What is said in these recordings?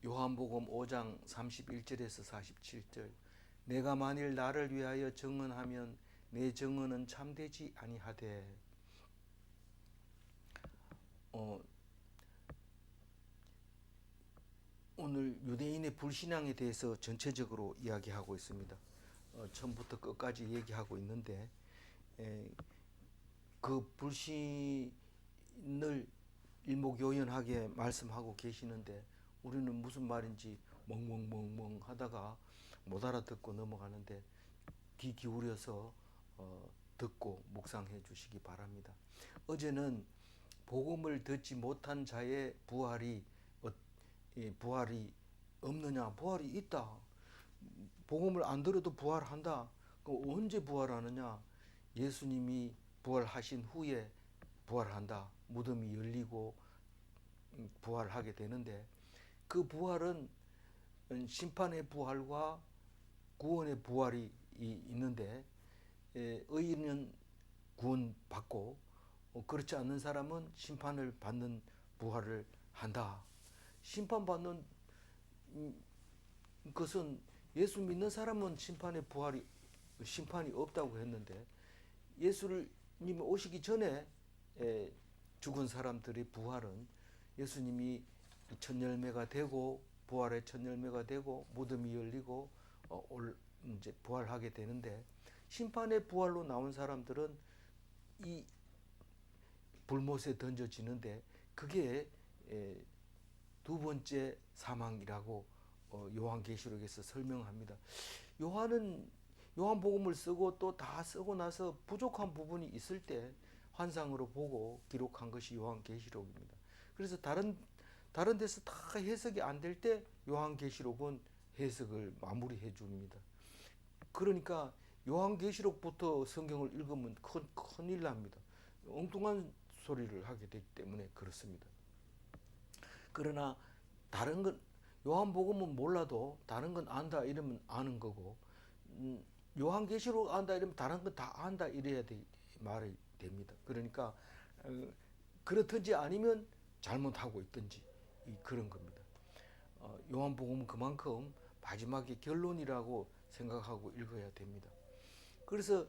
요한복음 5장 31절에서 47절. 내가 만일 나를 위하여 증언하면 내 증언은 참되지 아니하되. 오늘 유대인의 불신앙에 대해서 전체적으로 이야기하고 있습니다. 처음부터 끝까지 얘기하고 있는데 그 불신을 일목요연하게 말씀하고 계시는데 우리는 무슨 말인지 멍멍멍멍 하다가 못 알아듣고 넘어가는데 귀 기울여서 듣고 묵상해 주시기 바랍니다. 어제는 복음을 듣지 못한 자의 부활이 없느냐? 부활이 있다. 복음을 안 들어도 부활한다. 언제 부활하느냐? 예수님이 부활하신 후에 부활한다. 무덤이 열리고 부활하게 되는데 그 부활은 심판의 부활과 구원의 부활이 있는데 의인은 구원받고 그렇지 않는 사람은 심판을 받는 부활을 한다. 심판받는 것은 예수 믿는 사람은 심판이 없다고 했는데 예수님 오시기 전에 죽은 사람들의 부활은 예수님이 첫 열매가 되고 부활의 첫 열매가 되고 무덤이 열리고 이제 부활하게 되는데 심판의 부활로 나온 사람들은 이 불못에 던져지는데 그게 두 번째 사망이라고 요한계시록에서 설명합니다. 요한복음을 쓰고 또 다 쓰고 나서 부족한 부분이 있을 때 환상으로 보고 기록한 것이 요한계시록입니다. 그래서 다른 데서 다 해석이 안 될 때 요한계시록은 해석을 마무리해 줍니다. 그러니까 요한계시록부터 성경을 읽으면 큰일 납니다. 엉뚱한 소리를 하게 되기 때문에 그렇습니다. 그러나 다른 건 요한복음은 몰라도 다른 건 안다 이러면 아는 거고 요한계시록 안다 이러면 다른 건 다 안다 이래야 말이 됩니다. 그러니까 그렇든지 아니면 잘못하고 있든지 그런 겁니다. 요한복음은 그만큼 마지막에 결론이라고 생각하고 읽어야 됩니다. 그래서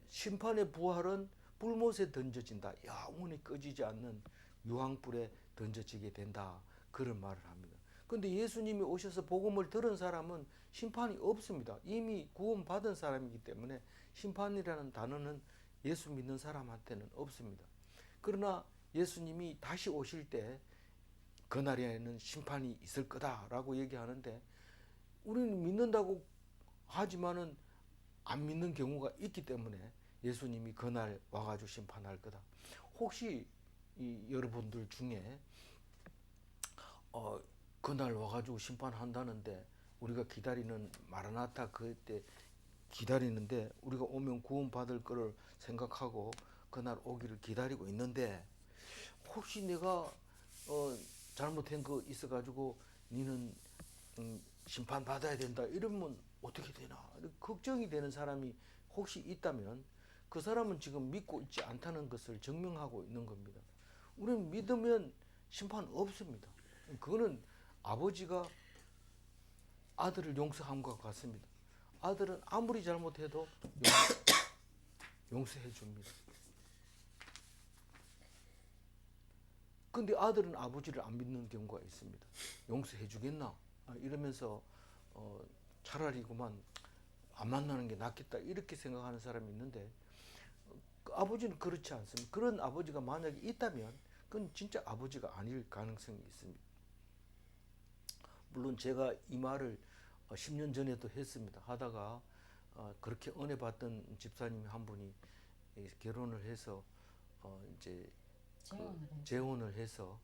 심판의 부활은 불못에 던져진다. 영원히 꺼지지 않는 유황불에 던져지게 된다. 그런 말을 합니다. 그런데 예수님이 오셔서 복음을 들은 사람은 심판이 없습니다. 이미 구원받은 사람이기 때문에 심판이라는 단어는 예수 믿는 사람한테는 없습니다. 그러나 예수님이 다시 오실 때 그날에는 심판이 있을 거다라고 얘기하는데 우리는 믿는다고 하지만은 안 믿는 경우가 있기 때문에 예수님이 그날 와가지고 심판할 거다. 혹시 여러분들 중에 그날 와가지고 심판한다는데 우리가 기다리는 마라나타 그때 기다리는데 우리가 오면 구원받을 거를 생각하고 그날 오기를 기다리고 있는데 혹시 내가 잘못한 거 있어가지고 니는 심판 받아야 된다 이러면 어떻게 되나 걱정이 되는 사람이 혹시 있다면 그 사람은 지금 믿고 있지 않다는 것을 증명하고 있는 겁니다. 우리는 믿으면 심판 없습니다. 그거는 아버지가 아들을 용서함과 같습니다. 아들은 아무리 잘못해도 용서해 줍니다. 근데 아들은 아버지를 안 믿는 경우가 있습니다. 용서해 주겠나? 이러면서 차라리 그만 안 만나는 게 낫겠다 이렇게 생각하는 사람이 있는데 아버지는 그렇지 않습니다. 그런 아버지가 만약에 있다면 그건 진짜 아버지가 아닐 가능성이 있습니다. 물론 제가 이 말을 10년 전에도 했습니다. 하다가 그렇게 은혜 받던 집사님 한 분이 결혼을 해서 이제 재혼을 해서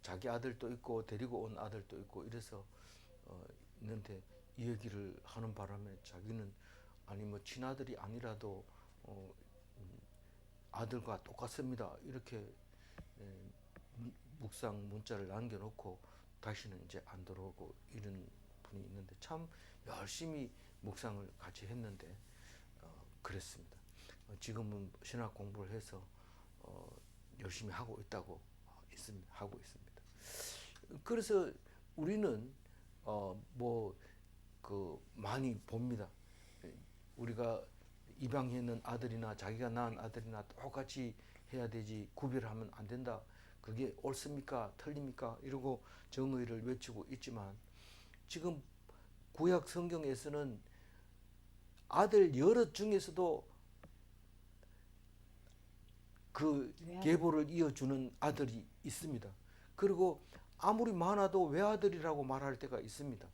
자기 아들도 있고 데리고 온 아들도 있고 이래서 있는데 이 얘기를 하는 바람에 자기는 아니 뭐 친아들이 아니라도 아들과 똑같습니다. 이렇게 묵상 문자를 남겨놓고 다시는 이제 안 들어오고 이런 분이 있는데 참 열심히 묵상을 같이 했는데 그랬습니다. 지금은 신학 공부를 해서 열심히 하고 있다고 하고 있습니다. 그래서 우리는 뭐 그 많이 봅니다. 우리가 입양했는 아들이나 자기가 낳은 아들이나 똑같이 해야 되지 구별하면 안 된다. 그게 옳습니까? 틀립니까? 이러고 정의를 외치고 있지만 지금 구약 성경에서는 아들 여럿 중에서도 그 계보를 이어주는 아들이 있습니다. 그리고 아무리 많아도 외아들이라고 말할 때가 있습니다.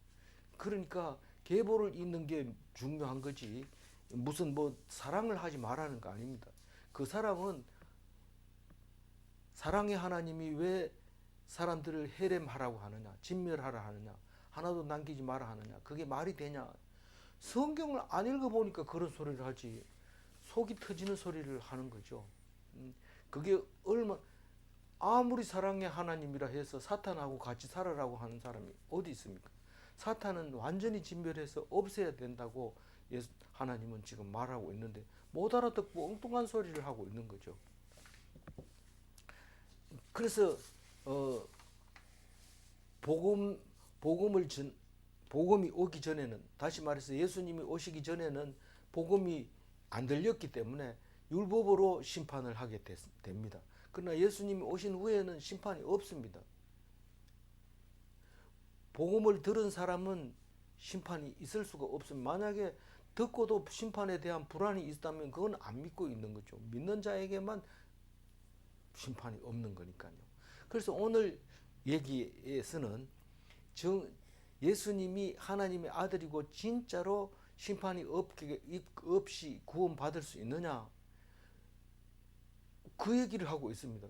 그러니까 계보를 잇는 게 중요한 거지 무슨 뭐 사랑을 하지 말라는 거 아닙니다. 그 사랑은 사랑의 하나님이 왜 사람들을 해렘하라고 하느냐, 진멸하라 하느냐, 하나도 남기지 마라 하느냐, 그게 말이 되냐? 성경을 안 읽어보니까 그런 소리를 하지 속이 터지는 소리를 하는 거죠. 그게 아무리 사랑의 하나님이라 해서 사탄하고 같이 살아라고 하는 사람이 어디 있습니까? 사탄은 완전히 진멸해서 없애야 된다고 하나님은 지금 말하고 있는데 못 알아듣고 엉뚱한 소리를 하고 있는 거죠. 그래서 복음이 오기 전에는, 다시 말해서 예수님이 오시기 전에는 복음이 안 들렸기 때문에 율법으로 심판을 하게 됩니다. 그러나 예수님이 오신 후에는 심판이 없습니다. 복음을 들은 사람은 심판이 있을 수가 없습니다. 만약에 듣고도 심판에 대한 불안이 있다면 그건 안 믿고 있는 거죠. 믿는 자에게만 심판이 없는 거니까요. 그래서 오늘 얘기에서는 예수님이 하나님의 아들이고 진짜로 심판이 없이 구원받을 수 있느냐, 그 얘기를 하고 있습니다.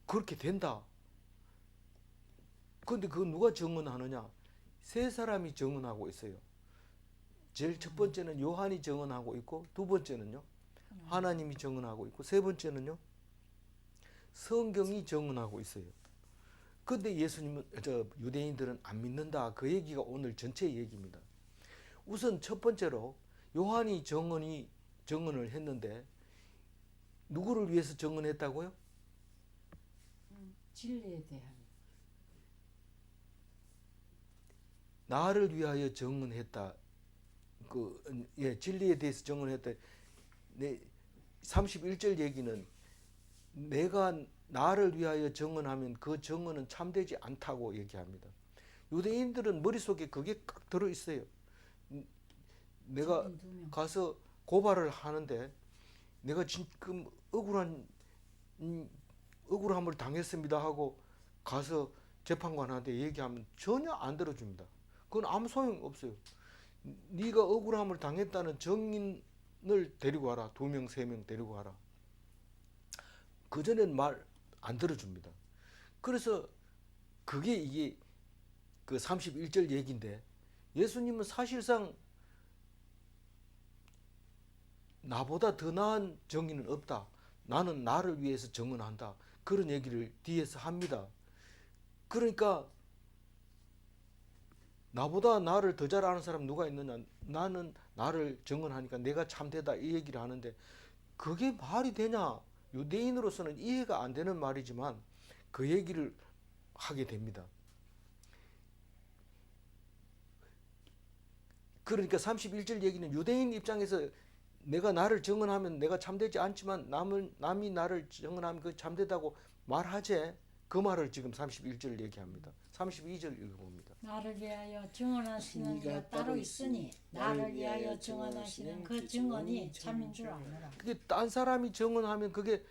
그렇게 된다. 그런데 그거 누가 증언하느냐? 세 사람이 증언하고 있어요. 제일 첫 번째는 요한이 증언하고 있고, 두 번째는요 하나님이 증언하고 있고, 세 번째는요 성경이 증언하고 있어요. 근데 유대인들은 안 믿는다. 그 얘기가 오늘 전체 얘기입니다. 우선 첫 번째로 요한이 증언을 했는데 누구를 위해서 증언했다고요? 진리에 대한. 나를 위하여 증언했다. 진리에 대해서 증언했다. 31절 얘기는 내가 나를 위하여 증언하면 그 증언은 참되지 않다고 얘기합니다. 유대인들은 머릿속에 그게 꽉 들어있어요. 내가 가서 고발을 하는데 내가 지금 억울함을 당했습니다 하고 가서 재판관한테 얘기하면 전혀 안 들어줍니다. 그건 아무 소용 없어요. 네가 억울함을 당했다는 증인을 데리고 와라. 2명, 3명 데리고 와라. 그전엔 말 안 들어줍니다. 그래서 그게 이게 그 31절 얘기인데, 예수님은 사실상 나보다 더 나은 증인은 없다. 나는 나를 위해서 증언한다. 그런 얘기를 뒤에서 합니다. 그러니까 나보다 나를 더 잘 아는 사람 누가 있느냐? 나는 나를 증언하니까 내가 참되다, 이 얘기를 하는데 그게 말이 되냐? 유대인으로서는 이해가 안 되는 말이지만 그 얘기를 하게 됩니다. 그러니까 31절 얘기는 유대인 입장에서 내가 나를 증언하면 내가 참되지 않지만 남이 나를 증언하면 그 참되다고 말하지, 그 말을 지금 31절 얘기합니다. 32절 읽어봅니다. 나를 위하여 증언하시는 이가 따로 있으니 나를 위하여 증언하시는 그 증언이 참인 줄 아노라. 그게 딴 사람이 증언하면 그게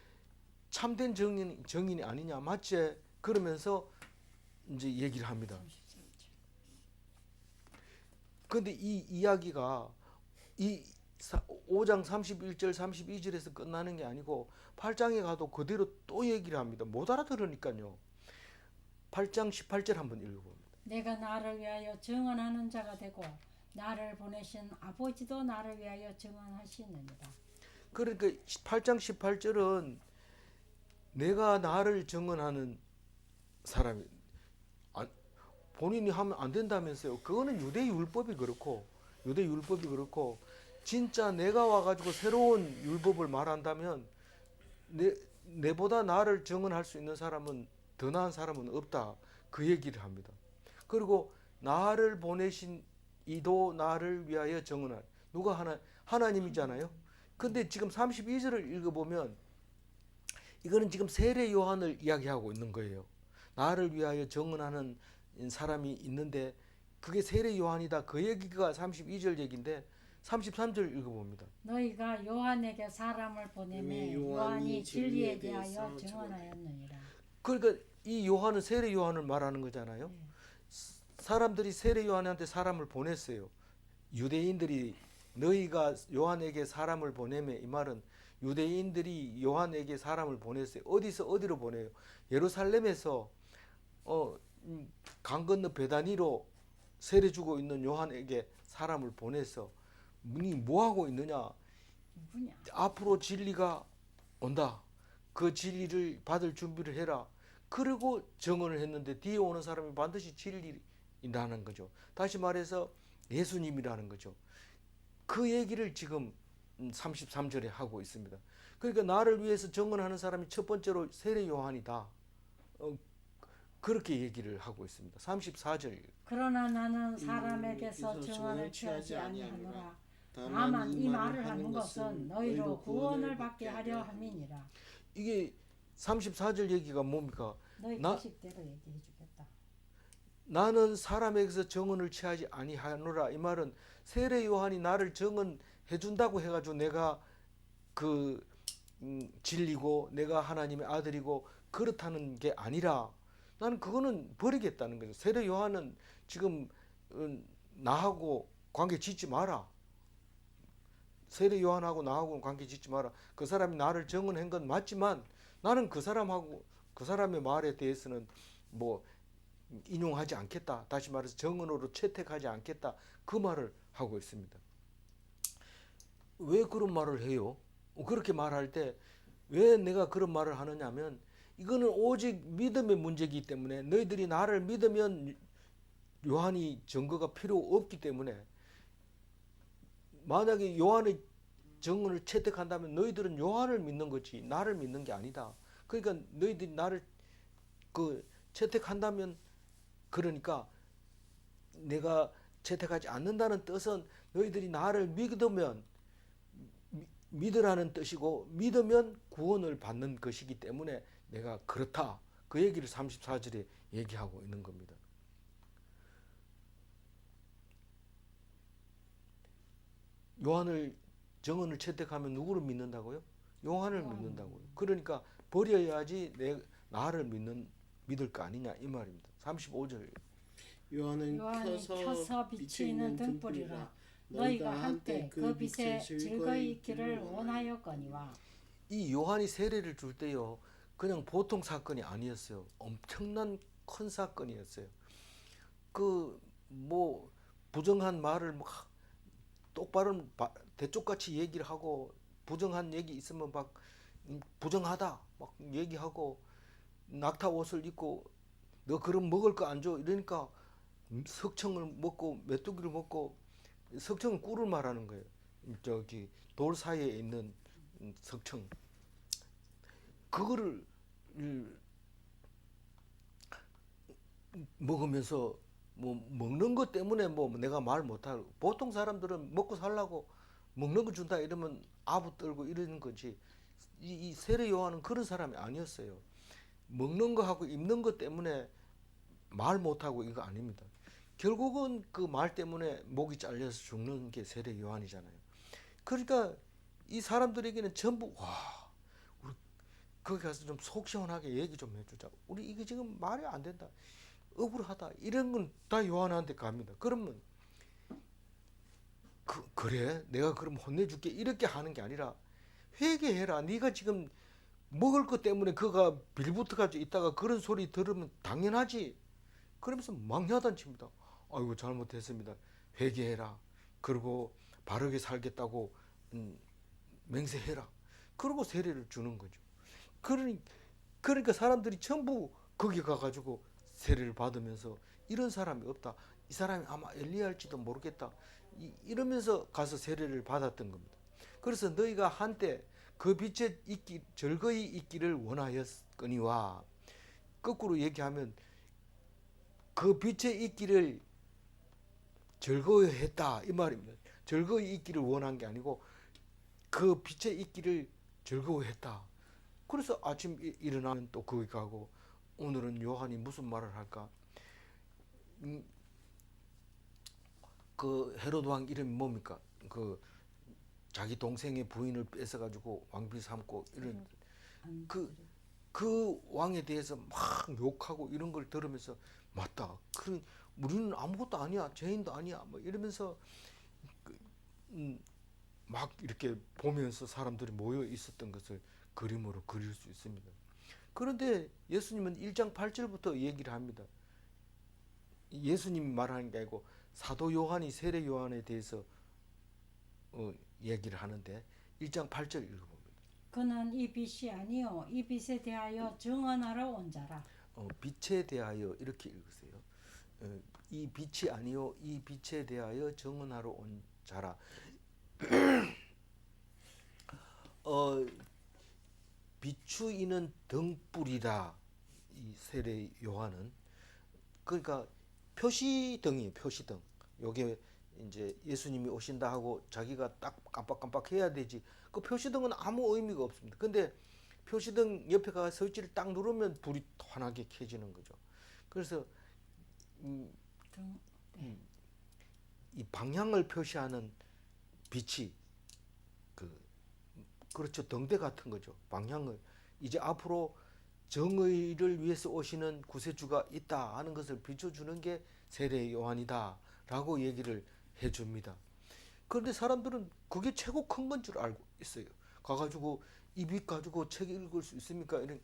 참된 증인이 아니냐, 맞지? 그러면서 이제 얘기를 합니다. 그런데 이 이야기가 이 5장 31절 32절에서 끝나는 게 아니고 8장에 가도 그대로 또 얘기를 합니다. 못 알아들으니까요. 8장 18절 한번 읽어봅니다. 내가 나를 위하여 증언하는 자가 되고 나를 보내신 아버지도 나를 위하여 증언하시느니라. 그러니까 8장 18절은 내가 나를 증언하는 사람이 본인이 하면 안 된다면서요. 그거는 유대 율법이 그렇고 진짜 내가 와가지고 새로운 율법을 말한다면 내보다 나를 증언할 수 있는 사람은, 더 나은 사람은 없다. 그 얘기를 합니다. 그리고 나를 보내신 이도 나를 위하여 정언하라. 누가 하나님이잖아요. 근데 지금 32절을 읽어보면 이거는 지금 세례 요한을 이야기하고 있는 거예요. 나를 위하여 정언하는 사람이 있는데 그게 세례 요한이다. 그 얘기가 32절 얘기인데 33절 읽어봅니다. 너희가 요한에게 사람을 보내매 요한이 진리에 대하여 증언하였느니라. 그러니까 이 요한은 세례 요한을 말하는 거잖아요. 사람들이 세례 요한한테 사람을 보냈어요. 유대인들이 너희가 요한에게 사람을 보내매, 이 말은 유대인들이 요한에게 사람을 보냈어요. 어디서 어디로 보내요? 예루살렘에서 강 건너 베다니로 세례 주고 있는 요한에게 사람을 보내서 니 뭐하고 있느냐? 누구냐? 앞으로 진리가 온다. 그 진리를 받을 준비를 해라. 그리고 정언을 했는데 뒤에 오는 사람이 반드시 진리라는 거죠. 다시 말해서 예수님이라는 거죠. 그 얘기를 지금 33절에 하고 있습니다. 그러니까 나를 위해서 정언하는 사람이 첫 번째로 세례 요한이다. 그렇게 얘기를 하고 있습니다. 34절. 그러나 나는 사람에게서 증언을 취하지 아니하노라. 다만 이 말을 하는 것은 너희로 구원을 받게 하려 함이니라. 이게 34절 얘기가 뭡니까? 너희 가식대로 얘기해 주겠다. 나는 사람에게서 정언을 취하지 아니하노라. 이 말은 세례 요한이 나를 정언해 준다고 해가지고 내가 진리고 내가 하나님의 아들이고 그렇다는 게 아니라 나는 그거는 버리겠다는 거죠. 세례 요한은 지금 나하고 관계 짓지 마라. 세례 요한하고 나하고는 관계 짓지 마라. 그 사람이 나를 정언한 건 맞지만 나는 그 사람하고 그 사람의 말에 대해서는 뭐 인용하지 않겠다. 다시 말해서 정언으로 채택하지 않겠다. 그 말을 하고 있습니다. 왜 그런 말을 해요? 그렇게 말할 때 왜 내가 그런 말을 하느냐면 이거는 오직 믿음의 문제이기 때문에 너희들이 나를 믿으면 요한이 증거가 필요 없기 때문에 만약에 요한의 정언을 채택한다면 너희들은 요한을 믿는 거지 나를 믿는 게 아니다. 그러니까 너희들이 나를 채택한다면 그러니까 내가 채택하지 않는다는 뜻은 너희들이 나를 믿으라는 뜻이고 믿으면 구원을 받는 것이기 때문에 내가 그렇다. 그 얘기를 34절에 얘기하고 있는 겁니다. 요한을 정언을 채택하면 누구를 믿는다고요? 요한을 믿는다고요. 그러니까 버려야지 나를 믿을 거 아니냐 이 말입니다. 35절. 요한은 켜서 비치는 등불이라 너희가 한때 그 빛에 즐거이 있기를 원하였거니와. 이 요한이 세례를 줄 때요 그냥 보통 사건이 아니었어요. 엄청난 큰 사건이었어요. 뭐 부정한 말을 막 똑바로 대쪽같이 얘기를 하고 부정한 얘기 있으면 막 부정하다 막 얘기하고 낙타 옷을 입고 너 그럼 먹을 거 안 줘 이러니까 석청을 먹고 메뚜기를 먹고 석청은 꿀을 말하는 거예요. 저기 돌 사이에 있는 석청 그거를 먹으면서 뭐 먹는 것 때문에 뭐 내가 말 못하고 보통 사람들은 먹고 살라고 먹는 거 준다 이러면 아부 떨고 이러는 거지 이 세례 요한은 그런 사람이 아니었어요. 먹는 거하고 입는 것 때문에 말 못하고 이거 아닙니다. 결국은 그 말 때문에 목이 잘려서 죽는 게 세례 요한이잖아요. 그러니까 이 사람들에게는 전부 우리 거기 가서 좀 속 시원하게 얘기 좀 해주자. 우리 이게 지금 말이 안 된다. 억울하다. 이런 건 다 요한한테 갑니다. 그러면 그래 내가 그럼 혼내줄게 이렇게 하는 게 아니라 회개해라. 네가 지금 먹을 것 때문에 그가 빌붙어가지고 있다가 그런 소리 들으면 당연하지. 그러면서 망야단칩니다. 아이고 잘못했습니다. 회개해라. 그리고 바르게 살겠다고 맹세해라. 그리고 세례를 주는 거죠. 그러니까 사람들이 전부 거기 가가지고 세례를 받으면서 이런 사람이 없다. 이 사람이 아마 엘리야일지도 모르겠다. 이러면서 가서 세례를 받았던 겁니다. 그래서 너희가 한때 그 빛에 즐거이 있기를 원하였거니와 거꾸로 얘기하면 그 빛의 있기를 즐거워했다 이 말입니다. 즐거이 있기를 원한 게 아니고 그 빛의 있기를 즐거워했다. 그래서 아침 일어나면 또 거기 가고 오늘은 요한이 무슨 말을 할까? 그 헤로드 왕 이름이 뭡니까? 그 자기 동생의 부인을 뺏어 가지고 왕비 삼고 이런 그 왕에 대해서 막 욕하고 이런 걸 들으면서 맞다. 그런 우리는 아무것도 아니야. 죄인도 아니야. 뭐 이러면서 막 이렇게 보면서 사람들이 모여 있었던 것을 그림으로 그릴 수 있습니다. 그런데 예수님은 1장 8절부터 얘기를 합니다. 예수님이 말하는 게 아니고 사도 요한이 세례 요한에 대해서 얘기를 하는데 1장 8절 읽어봅니다. 그는 이 빛이 아니요 이 빛에 대하여 증언하러 온 자라. 빛에 대하여 이렇게 읽으세요. 이 빛이 아니요 이 빛에 대하여 증언하러 온 자라. 비추이는 등불이다. 이 세례 요한은 그러니까 표시등이에요. 표시등. 요게 이제 예수님이 오신다 하고 자기가 딱 깜빡깜빡 해야 되지. 그 표시등은 아무 의미가 없습니다. 근데 표시등 옆에 가 스위치를 딱 누르면 불이 환하게 켜지는 거죠. 그래서 이 방향을 표시하는 빛이 그렇죠. 등대 같은 거죠. 방향을 이제 앞으로 정의를 위해서 오시는 구세주가 있다 하는 것을 비춰주는 게 세례 요한이다라고 얘기를 해줍니다. 그런데 사람들은 그게 최고 큰 건 줄 알고 있어요. 가가지고 이 빛 가지고 책 읽을 수 있습니까? 이런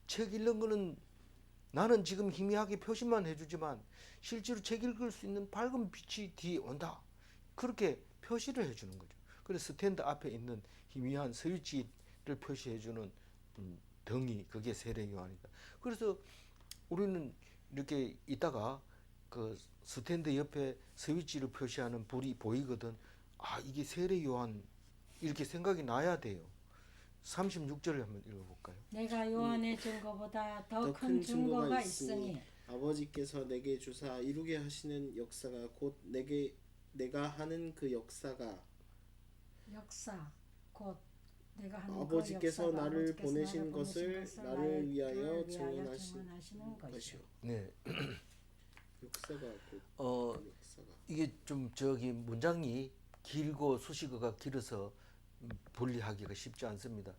책 읽는 거는 나는 지금 희미하게 표시만 해주지만 실제로 책 읽을 수 있는 밝은 빛이 뒤에 온다. 그렇게 표시를 해주는 거죠. 그래서 스탠드 앞에 있는 희미한 스위치를 표시해주는 등이 그게 세례 요한이다. 그래서 우리는 이렇게 있다가 그 스탠드 옆에 스위치를 표시하는 불이 보이거든. 아 이게 세례 요한 이렇게 생각이 나야 돼요. 36절을 한번 읽어볼까요? 내가 요한의 증거보다 더 큰 증거가 있으니 아버지께서 내게 주사 이루게 하시는 역사가 곧 내가 하는 그 역사가 역사 곧 내가 하는 아버지께서 그 역사가 나를 아버지께서 보내신 것을 나를 위하여 증언하시는 것이요. 네. 역사가 곧 역사가 이게 좀 저기 문장이 길고 수식어가 길어서 분리하기가 쉽지 않습니다.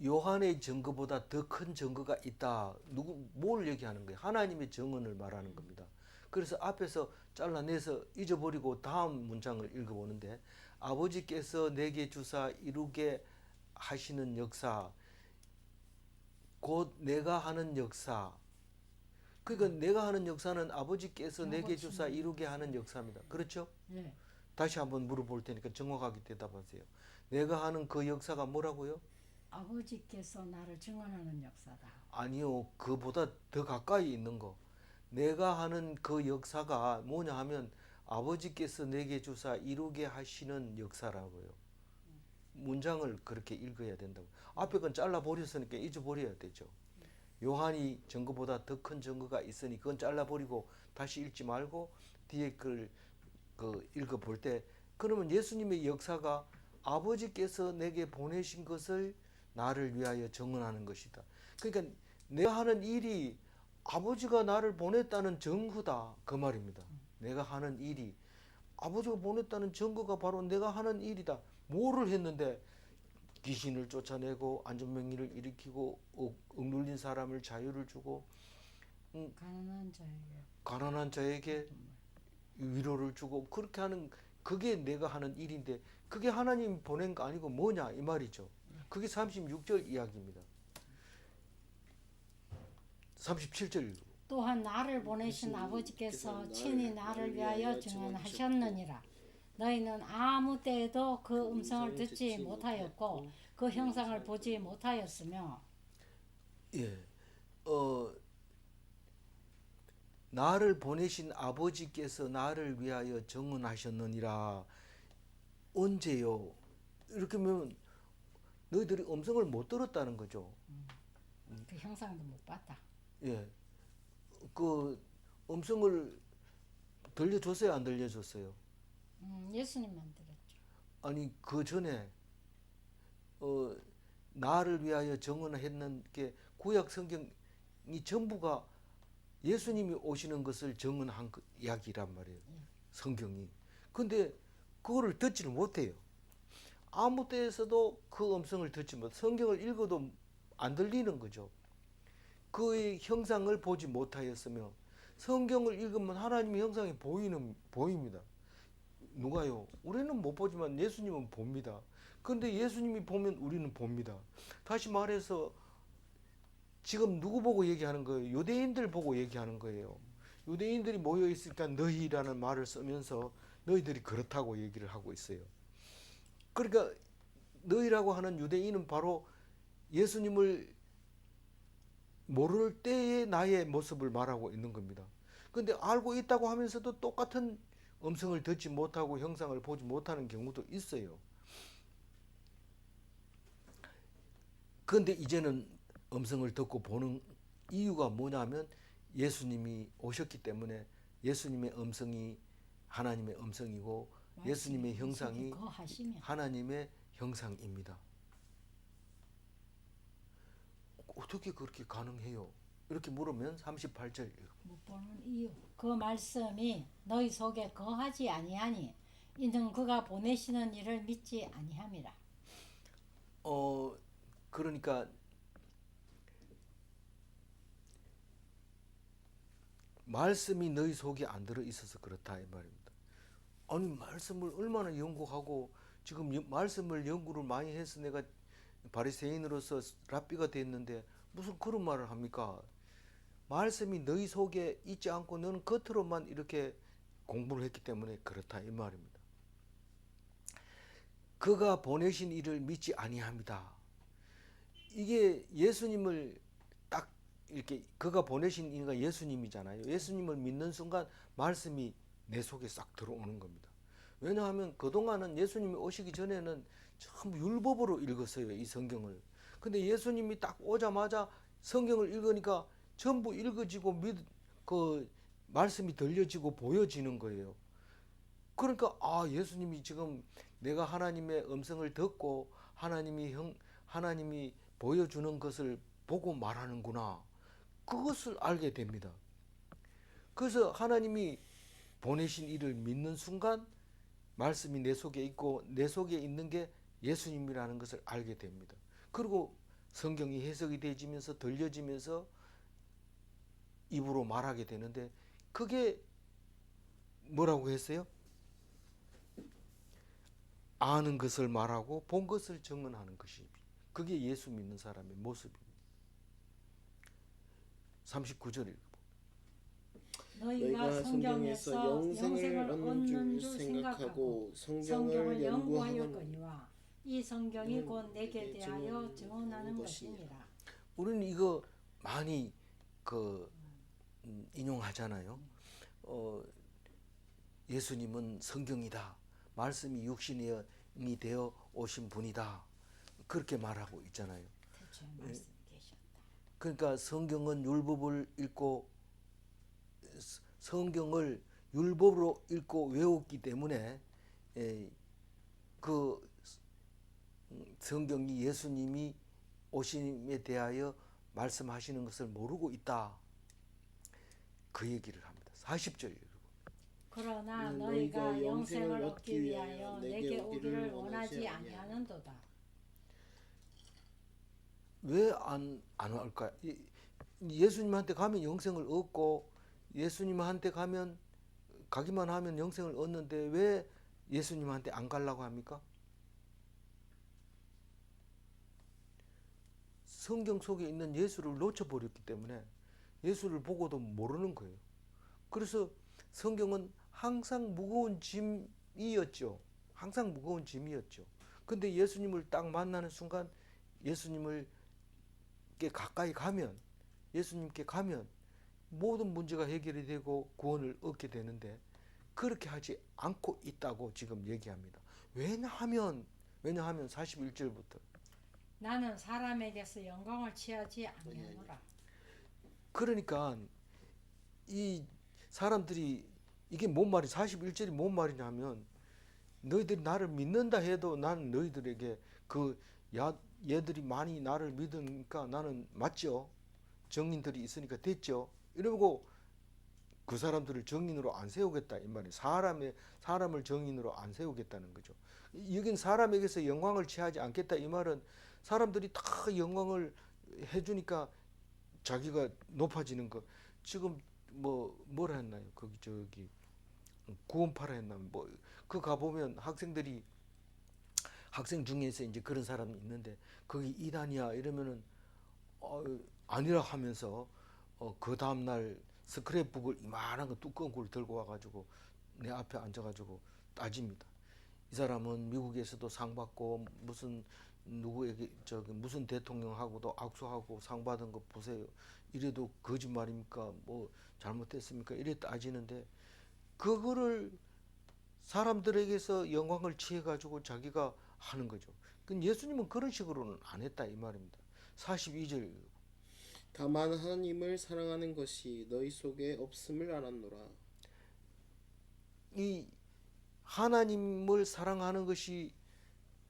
요한의 증거보다 더 큰 증거가 있다. 뭘 얘기하는 거예요? 하나님의 증언을 말하는 겁니다. 그래서 앞에서 잘라내서 잊어버리고 다음 문장을 읽어보는데 아버지께서 내게 주사 이루게 하시는 역사 곧 내가 하는 역사. 그러니까 내가 하는 역사는 아버지께서 내게 주사 이루게 하는 역사입니다. 그렇죠? 네. 다시 한번 물어볼 테니까 정확하게 대답하세요. 내가 하는 그 역사가 뭐라고요? 아버지께서 나를 증언하는 역사다. 아니요. 그보다 더 가까이 있는 거. 내가 하는 그 역사가 뭐냐 하면 아버지께서 내게 주사 이루게 하시는 역사라고요. 문장을 그렇게 읽어야 된다고. 앞에 건 잘라버렸으니까 잊어버려야 되죠. 요한이 증거보다 더 큰 증거가 있으니 그건 잘라버리고 다시 읽지 말고 뒤에 걸 읽어볼 때 그러면 예수님의 역사가 아버지께서 내게 보내신 것을 나를 위하여 증언하는 것이다. 그러니까 내가 하는 일이 아버지가 나를 보냈다는 증거다 그 말입니다. 내가 하는 일이 아버지가 보냈다는 증거가 바로 내가 하는 일이다. 뭐를 했는데 귀신을 쫓아내고 안전병리를 일으키고 억눌린 사람을 자유를 주고 가난한 자에게 위로를 주고 그렇게 하는 그게 내가 하는 일인데 그게 하나님 보낸 거 아니고 뭐냐 이 말이죠. 그게 36절 이야기입니다. 37절 또한 나를 보내신 아버지께서 친히 나를 위하여 증언하셨느니라. 너희는 아무 때에도 그 음성을 듣지 못하였고 그 형상을 보지 못하였으며 예, 나를 보내신 아버지께서 나를 위하여 증언하셨느니라. 언제요? 이렇게 하면 너희들이 음성을 못 들었다는 거죠. 그 형상도 못 봤다. 예, 그 음성을 들려줬어요, 안 들려줬어요? 예수님만 들었죠. 아니 그 전에 어, 나를 위하여 정언했는 게 구약 성경이 전부가 예수님이 오시는 것을 정언한 그 이야기란 말이에요. 성경이. 근데 그거를 듣지를 못해요. 아무 때에서도 그 음성을 듣지 못. 성경을 읽어도 안 들리는 거죠. 그의 형상을 보지 못하였으며 성경을 읽으면 하나님의 형상이 보입니다. 누가요? 우리는 못 보지만 예수님은 봅니다. 그런데 예수님이 보면 우리는 봅니다. 다시 말해서 지금 누구 보고 얘기하는 거예요? 유대인들 보고 얘기하는 거예요. 유대인들이 모여 있으니까 너희라는 말을 쓰면서 너희들이 그렇다고 얘기를 하고 있어요. 그러니까 너희라고 하는 유대인은 바로 예수님을 모를 때의 나의 모습을 말하고 있는 겁니다. 근데 알고 있다고 하면서도 똑같은 음성을 듣지 못하고 형상을 보지 못하는 경우도 있어요. 그런데 이제는 음성을 듣고 보는 이유가 뭐냐면 예수님이 오셨기 때문에 예수님의 음성이 하나님의 음성이고 예수님의 형상이 거하시면 하나님의 형상입니다. 어떻게 그렇게 가능해요? 이렇게 물으면 38절 못 보는 이유 그 말씀이 너희 속에 거하지 아니하니 이는 그가 보내시는 이를 믿지 아니함이라. 그러니까 말씀이 너희 속에 안 들어 있어서 그렇다 이 말입니다. 아니 말씀을 얼마나 연구하고 지금 말씀을 연구를 많이 해서 내가 바리새인으로서 랍비가 됐는데 무슨 그런 말을 합니까? 말씀이 너희 속에 있지 않고 너는 겉으로만 이렇게 공부를 했기 때문에 그렇다 이 말입니다. 그가 보내신 이를 믿지 아니합니다. 이게 예수님을 딱 이렇게 그가 보내신 이가 예수님이잖아요. 예수님을 믿는 순간 말씀이 내 속에 싹 들어오는 겁니다. 왜냐하면 그동안은 예수님이 오시기 전에는 전부 율법으로 읽었어요, 이 성경을. 근데 예수님이 딱 오자마자 성경을 읽으니까 전부 읽어지고 그 말씀이 들려지고 보여지는 거예요. 그러니까 예수님이 지금 내가 하나님의 음성을 듣고 하나님이 보여주는 것을 보고 말하는구나. 그것을 알게 됩니다. 그래서 하나님이 보내신 이를 믿는 순간 말씀이 내 속에 있고 내 속에 있는 게 예수님이라는 것을 알게 됩니다. 그리고 성경이 해석이 되지면서 들려지면서 입으로 말하게 되는데 그게 뭐라고 했어요? 아는 것을 말하고 본 것을 증언하는 것이 그게 예수 믿는 사람의 모습입니다. 39절 너희가 성경에서 영생을 얻는 줄 생각하고 성경을 연구하였거니와 이 성경이 곧 내게 대하여 증언하는 것이니라. 우리는 이거 많이 인용하잖아요. 예수님은 성경이다. 말씀이 육신이 되어 오신 분이다. 그렇게 말하고 있잖아요. 대체 말씀이 계셨다. 그러니까 성경은 율법을 읽고 성경을 율법으로 읽고 외웠기 때문에 그 성경이 예수님이 오심에 대하여 말씀하시는 것을 모르고 있다. 그 얘기를 합니다. 40절 그러나 너희가 영생을 얻기 위하여 내게 오기를 원하지 아니하는도다. 왜 안 올까요? 예수님한테 가면 영생을 얻고 예수님한테 가기만 하면 영생을 얻는데 왜 예수님한테 안 가려고 합니까? 성경 속에 있는 예수를 놓쳐버렸기 때문에 예수를 보고도 모르는 거예요. 그래서 성경은 항상 무거운 짐이었죠. 항상 무거운 짐이었죠. 근데 예수님을 딱 만나는 순간 예수님께 가까이 가면 예수님께 가면 모든 문제가 해결이 되고 구원을 얻게 되는데 그렇게 하지 않고 있다고 지금 얘기합니다. 왜냐하면 41절부터 나는 사람에게서 영광을 취하지 아니하노라. 그러니까 이 사람들이 이게 뭔 말이 41절이 뭔 말이냐면 너희들이 나를 믿는다 해도 나는 너희들에게 얘들이 많이 나를 믿으니까 나는 맞죠. 정인들이 있으니까 됐죠. 이러고 그 사람들을 정인으로 안 세우겠다 이 말이에요. 사람을 정인으로 안 세우겠다는 거죠. 여긴 사람에게서 영광을 취하지 않겠다 이 말은 사람들이 다 영광을 해주니까 자기가 높아지는 거. 지금 뭐라 했나요? 거기 저기 구원파라 했나 뭐 그 가보면 학생 중에서 이제 그런 사람이 있는데 거기 이단이야 이러면은 아니라 하면서 그 다음날 스크랩북을 이만한 거 두꺼운 걸 들고 와가지고 내 앞에 앉아가지고 따집니다. 이 사람은 미국에서도 상 받고 무슨 누구에게 무슨 대통령하고도 악수하고 상 받은 거 보세요. 이래도 거짓말입니까? 뭐 잘못됐습니까? 이래 따지는데 그거를 사람들에게서 영광을 취해가지고 자기가 하는 거죠. 근데 예수님은 그런 식으로는 안 했다 이 말입니다. 42절 다만 하나님을 사랑하는 것이 너희 속에 없음을 알았노라. 이 하나님을 사랑하는 것이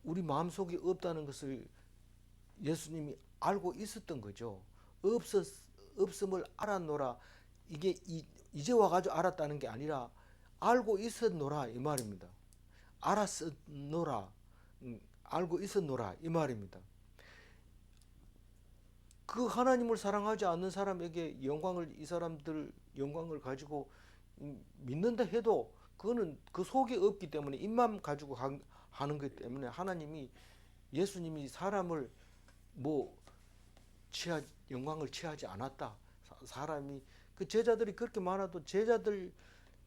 우리 마음속에 없다는 것을 예수님이 알고 있었던 거죠. 없음을 알았노라. 이게 이제 와가지고 알았다는 게 아니라 알고 있었노라 이 말입니다. 알았노라, 알고 있었노라 이 말입니다. 그 하나님을 사랑하지 않는 사람에게 이 사람들 영광을 가지고 믿는다 해도 그거는 그 속에 없기 때문에 입만 가지고 하는 것 때문에 예수님이 사람을 영광을 취하지 않았다. 사람이 그 제자들이 그렇게 많아도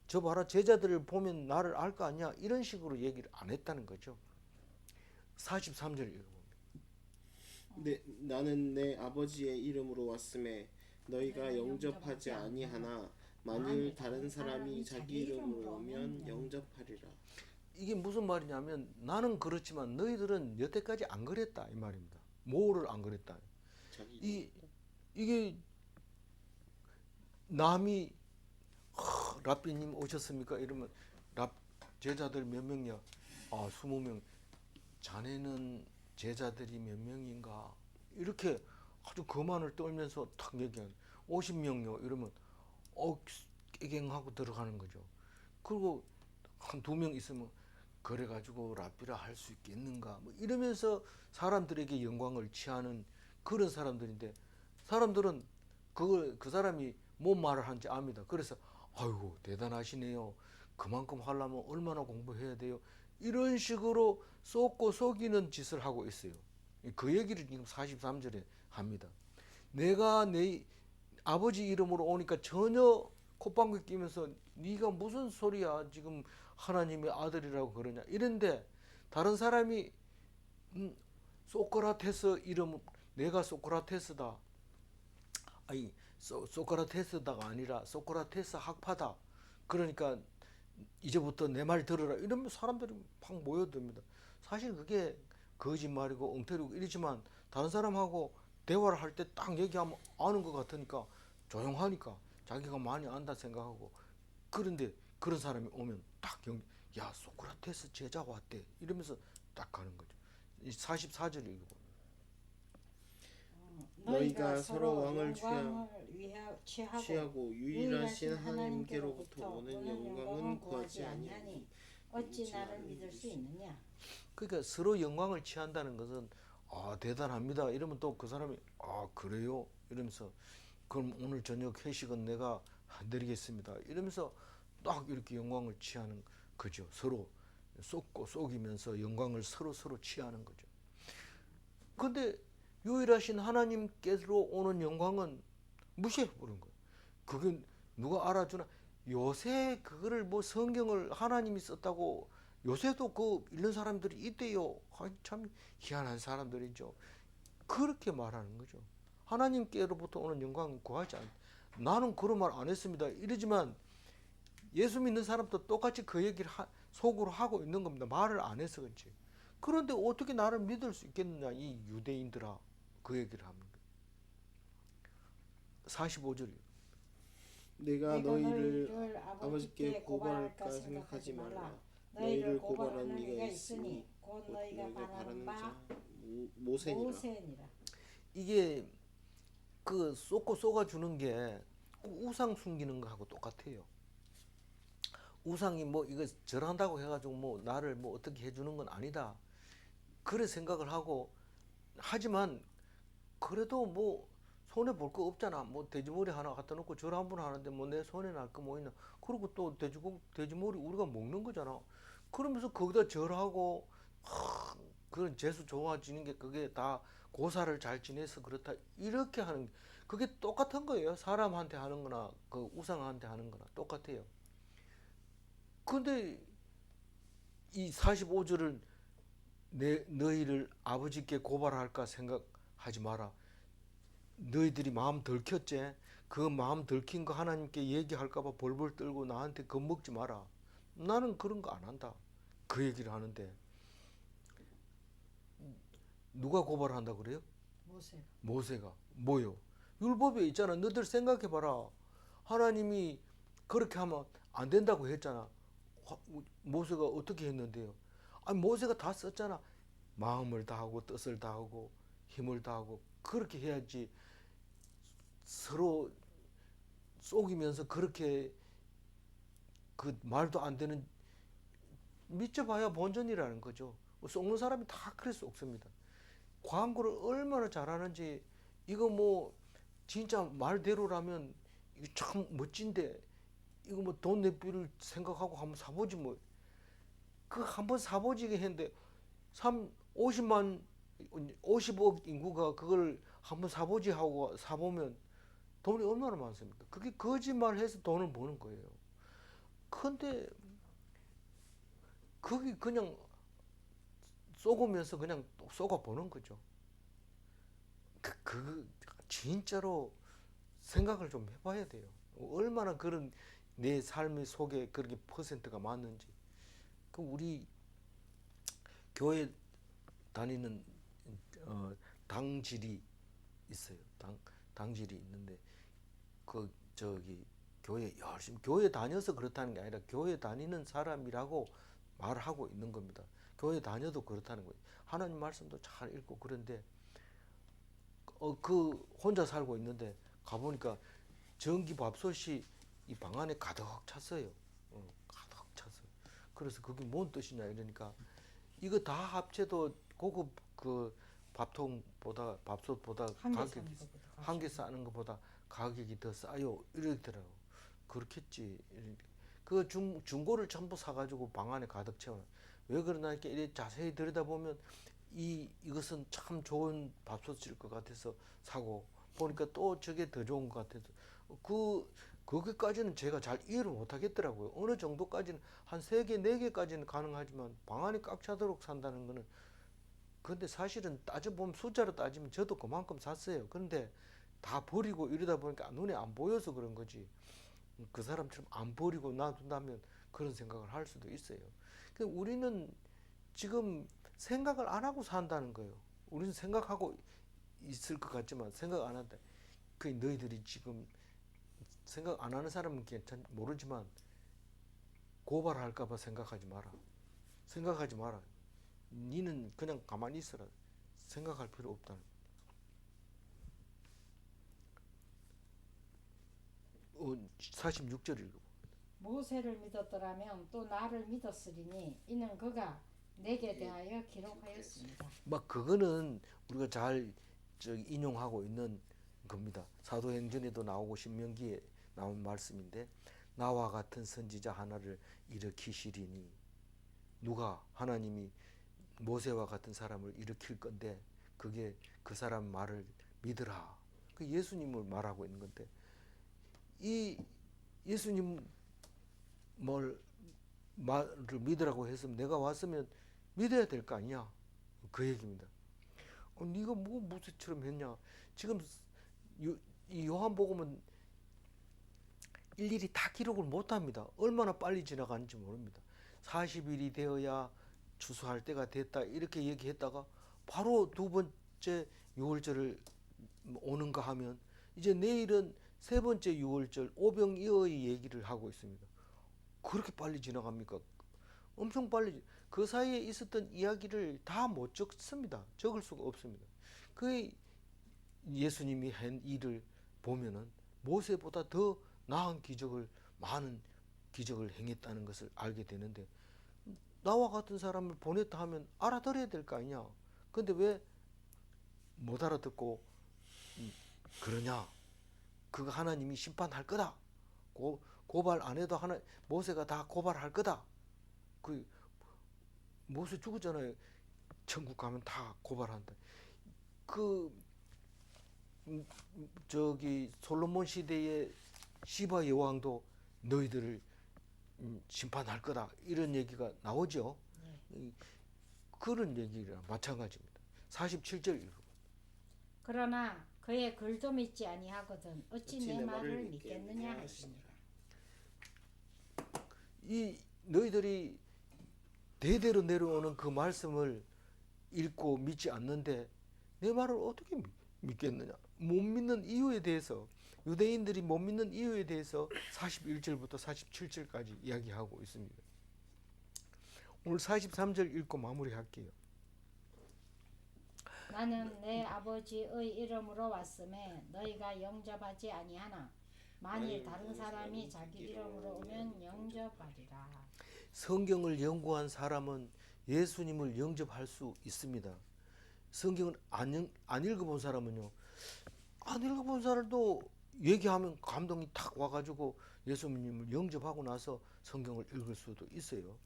저 봐라 제자들을 보면 나를 알 거 아니야 이런 식으로 얘기를 안 했다는 거죠. 43절 나는 내 아버지의 이름으로 왔음에 너희가 영접하지 아니하나 만일 다른 사람이 자기 이름으로 오면 영접하리라. 이게 무슨 말이냐면 나는 그렇지만 너희들은 여태까지 안 그랬다 이 말입니다. 뭐를 안 그랬다. 이게 남이 랍비님 오셨습니까? 이러면 제자들 몇 명이야? 20명. 자네는 제자들이 몇 명인가? 이렇게 아주 거만을 떨면서 탁 얘기하는 50명요. 이러면 깨갱하고 들어가는 거죠. 그리고 한 2명 있으면 그래가지고 랍비라 할 수 있겠는가? 뭐 이러면서 사람들에게 영광을 취하는 그런 사람들인데 사람들은 그 사람이 뭔 말을 하는지 압니다. 그래서 아이고 대단하시네요. 그만큼 하려면 얼마나 공부해야 돼요. 이런 식으로 쏟고 속이는 짓을 하고 있어요. 그 얘기를 지금 43절에 합니다. 내가 내 아버지 이름으로 오니까 전혀 콧방귀 끼면서 네가 무슨 소리야 지금 하나님의 아들이라고 그러냐 이런데 다른 사람이 소크라테스 이름 내가 소크라테스다. 아니 소크라테스다가 아니라 소크라테스 학파다. 그러니까 이제부터 내 말 들으라. 이러면 사람들이 막 모여듭니다. 사실 그게 거짓말이고 엉터리고 이러지만 다른 사람하고 대화를 할 때 딱 얘기하면 아는 것 같으니까 조용하니까 자기가 많이 안다 생각하고 그런데 그런 사람이 오면 딱 야 소크라테스 제자 왔대 이러면서 딱 가는 거죠. 44절 읽어보면 너희가 서로 왕을 취하고 유일하신 하나님께로부터 오는 영광은 구하지 아니하니 어찌 나를 믿을 수 있느냐. 그러니까 서로 영광을 취한다는 것은 대단합니다. 이러면 또 그 사람이 그래요? 이러면서 그럼 오늘 저녁 회식은 내가 드리겠습니다. 이러면서 딱 이렇게 영광을 취하는 거죠. 서로 쏟고 속이면서 영광을 서로 취하는 거죠. 근데 유일하신 하나님께로 오는 영광은 무시해버린 거예요. 그게 누가 알아주나? 요새 그거를 성경을 하나님이 썼다고 요새도 읽는 사람들이 있대요. 참 희한한 사람들이죠. 그렇게 말하는 거죠. 하나님께로부터 오는 영광은 구하지 않. 나는 그런 말 안 했습니다. 이러지만 예수 믿는 사람도 똑같이 그 얘기를 속으로 하고 있는 겁니다. 말을 안 해서 그렇지. 그런데 어떻게 나를 믿을 수 있겠느냐 이 유대인들아 그 얘기를 합니다. 45절 내가 내가 너희를 너희를 아버지께 고발할까 생각하지 말라. 너희를 고발하는 이가 있으니 곧 너희가 바라는 자 모세니라. 모세니라. 이게 그 쏟고 쏟아주는 게 우상 숨기는 거하고 똑같아요. 우상이 뭐 이거 절한다고 해가지고 뭐 나를 뭐 어떻게 해주는 건 아니다. 그래 생각을 하고 하지만 그래도 뭐 손해 볼 거 없잖아. 뭐 돼지머리 하나 갖다 놓고 절 한 번 하는데 뭐 내 손해 날 거 뭐 있나. 그리고 또 돼지머리 우리가 먹는 거잖아. 그러면서 거기다 절하고 그런 재수 좋아지는 게 그게 다 고사를 잘 지내서 그렇다 이렇게 하는 그게 똑같은 거예요. 사람한테 하는 거나 그 우상한테 하는 거나 똑같아요. 근데 이 45절을 너희를 아버지께 고발할까 생각하지 마라. 너희들이 마음 들켰지? 그 마음 들킨 거 하나님께 얘기할까봐 벌벌 떨고 나한테 겁먹지 마라. 나는 그런 거 안 한다. 그 얘기를 하는데 누가 고발한다 그래요? 모세. 모세가. 뭐요? 율법에 있잖아. 너희들 생각해봐라. 하나님이 그렇게 하면 안 된다고 했잖아. 모세가 어떻게 했는데요? 아니 모세가 다 썼잖아. 마음을 다하고 뜻을 다하고 힘을 다하고 그렇게 해야지. 서로 속이면서 그렇게 그 말도 안 되는 믿져봐야 본전이라는 거죠. 속는 사람이 다 그래 속습니다. 광고를 얼마나 잘하는지 이거 뭐 진짜 말대로라면 이거 참 멋진데 이거 뭐 돈 내비를 생각하고 한번 사보지 뭐. 그 한번 사보지 했는데 50억 인구가 그걸 한번 사보지 하고 사보면 돈이 얼마나 많습니까? 그게 거짓말해서 돈을 버는 거예요. 근데 그게 그냥 쏘고면서 그냥 쏘가 보는 거죠. 진짜로 생각을 좀 해봐야 돼요. 얼마나 그런 내 삶의 속에 그렇게 퍼센트가 많은지. 그 우리 교회 다니는 당질이 있어요. 당질이 있는데 그 저기 교회 열심히 교회 다녀서 그렇다는 게 아니라 교회 다니는 사람이라고 말하고 있는 겁니다. 교회 다녀도 그렇다는 거예요. 하나님 말씀도 잘 읽고 그런데 그 혼자 살고 있는데 가보니까 전기밥솥이 이 방 안에 가득 찼어요. 가득 찼어요. 그래서 그게 뭔 뜻이냐 이러니까 이거 다 합쳐도 고급 그 밥솥보다 가격이 한 개 싸는 것보다 가격이 더 싸요 이러더라고. 그렇겠지. 그 중고를 전부 사가지고 방 안에 가득 채워. 왜 그러나 이렇게 자세히 들여다보면 이것은 참 좋은 밥솥일 것 같아서 사고 보니까 또 저게 더 좋은 것 같아서 거기까지는 제가 잘 이해를 못 하겠더라고요. 어느 정도까지는 한 3개, 4개까지는 가능하지만 방 안이 꽉 차도록 산다는 거는 근데 사실은 따져보면 숫자로 따지면 저도 그만큼 샀어요. 그런데 다 버리고 이러다 보니까 눈에 안 보여서 그런 거지. 그 사람처럼 안 버리고 놔둔다면 그런 생각을 할 수도 있어요. 우리는 지금 생각을 안 하고 산다는 거예요. 우리는 생각하고 있을 것 같지만 생각 안 한다. 그 너희들이 지금 생각 안 하는 사람은 모르지만 고발할까봐 생각하지 마라. 생각하지 마라. 니는 그냥 가만히 있어라. 생각할 필요 없다는. 46절 읽어. 모세를 믿었더라면 또 나를 믿었으리니 이는 그가 내게 대하여 기록하였습니다. 막 그거는 우리가 잘 인용하고 있는 겁니다. 사도행전에도 나오고 신명기에 나온 말씀인데 나와 같은 선지자 하나를 일으키시리니 누가 하나님이 모세와 같은 사람을 일으킬 건데 그게 그 사람 말을 믿으라. 그 예수님을 말하고 있는 건데 이 예수님 말을 믿으라고 했으면 내가 왔으면 믿어야 될 거 아니냐 그 얘기입니다. 네가 뭐 모세처럼 했냐. 지금 이 요한복음은 일일이 다 기록을 못합니다. 얼마나 빨리 지나가는지 모릅니다. 40일이 되어야 추수할 때가 됐다 이렇게 얘기했다가 바로 두 번째 6월절을 오는가 하면 이제 내일은 세 번째 유월절 오병이어의 얘기를 하고 있습니다. 그렇게 빨리 지나갑니까? 엄청 빨리. 그 사이에 있었던 이야기를 다 못 적습니다. 적을 수가 없습니다. 그 예수님이 한 일을 보면은 모세보다 더 나은 기적을, 많은 기적을 행했다는 것을 알게 되는데, 나와 같은 사람을 보냈다 하면 알아들어야 될 거 아니냐. 근데 왜 못 알아듣고 그러냐. 그거 하나님이 심판할 거다. 고발 안 해도 모세가 다 고발할 거다. 그 모세 죽었잖아요. 천국 가면 다 고발한다. 그 저기 솔로몬 시대의 시바 여왕도 너희들을 심판할 거다, 이런 얘기가 나오죠. 그런 얘기랑 마찬가지입니다. 47절 읽어. 그러나 그의 글도 믿지 아니하거든 어찌 내 말을 믿겠느냐 하시니라. 이 너희들이 대대로 내려오는 그 말씀을 읽고 믿지 않는데 내 말을 어떻게 믿겠느냐. 못 믿는 이유에 대해서, 유대인들이 못 믿는 이유에 대해서 41절부터 47절까지 이야기하고 있습니다. 오늘 43절 읽고 마무리할게요. 나는 내 아버지의 이름으로 왔음에 너희가 영접하지 아니하나 만일 다른 사람이 자기 이름으로 오면 영접하리라. 성경을 연구한 사람은 예수님을 영접할 수 있습니다. 성경을 안 읽어본 사람은요, 안 읽어본 사람도 얘기하면 감동이 탁 와가지고 예수님을 영접하고 나서 성경을 읽을 수도 있어요.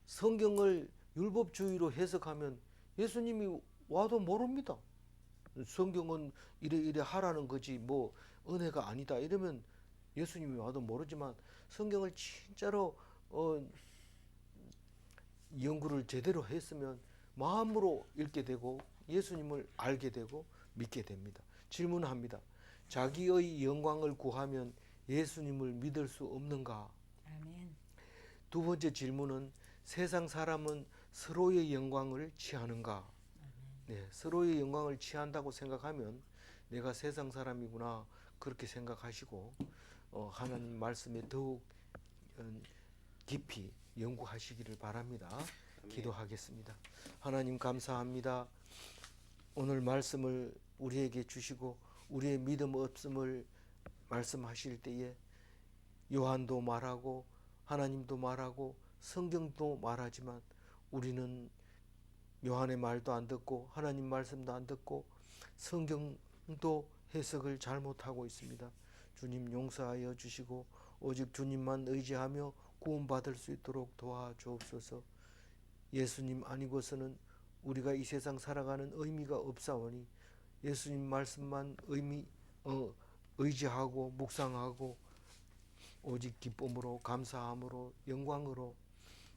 성경을 율법주의로 해석하면 예수님이 와도 모릅니다. 성경은 이래 하라는 거지 뭐 은혜가 아니다 이러면 예수님이 와도 모르지만, 성경을 진짜로 연구를 제대로 했으면 마음으로 읽게 되고 예수님을 알게 되고 믿게 됩니다. 질문합니다. 자기의 영광을 구하면 예수님을 믿을 수 없는가? 아멘. 두 번째 질문은 세상 사람은 서로의 영광을 취하는가? 네, 서로의 영광을 취한다고 생각하면 내가 세상 사람이구나 그렇게 생각하시고 하나님 말씀에 더욱 깊이 연구하시기를 바랍니다. 기도하겠습니다. 하나님 감사합니다. 오늘 말씀을 우리에게 주시고 우리의 믿음 없음을 말씀하실 때에 요한도 말하고 하나님도 말하고 성경도 말하지만 우리는 요한의 말도 안 듣고 하나님 말씀도 안 듣고 성경도 해석을 잘못하고 있습니다. 주님 용서하여 주시고 오직 주님만 의지하며 구원받을 수 있도록 도와주옵소서. 예수님 아니고서는 우리가 이 세상 살아가는 의미가 없사오니 예수님 말씀만 의지하고 묵상하고 오직 기쁨으로 감사함으로 영광으로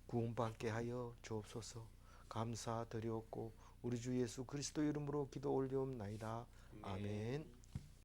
구원받게 하여 주옵소서. 감사드렸고 우리 주 예수 그리스도 이름으로 기도 올리옵나이다. 아멘.